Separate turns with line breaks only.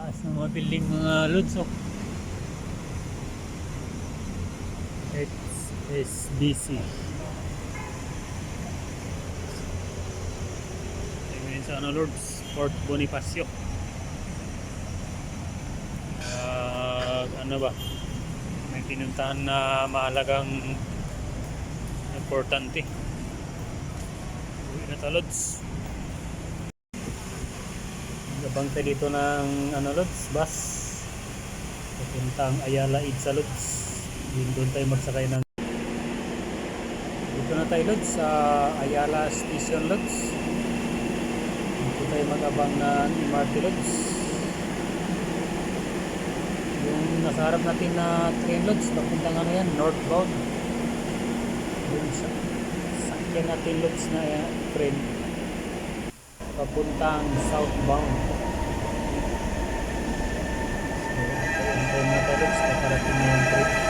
Taas ng mga building mga lods, oh. HSBC. Ngayon sa ano, Lods, Port Bonifacio. Ano ba? May pinuntahan na mahalagang importante. Uwi na to, Lods. Gabang tayo dito ng ano, Lods, bus. Papuntang Ayala Idsa, Lods. Doon tayo magsakay ng dito na tayo, Lods, sa Ayala Station, Lods. Dito tayo magabang ng MRT, Lods. Yung nasa harap natin na train, Lods, papuntang ano yan, northbound. Yung sakyan natin, Lods, na train papuntang southbound. So, antayin na tayo, Lods, nakarating na yung train.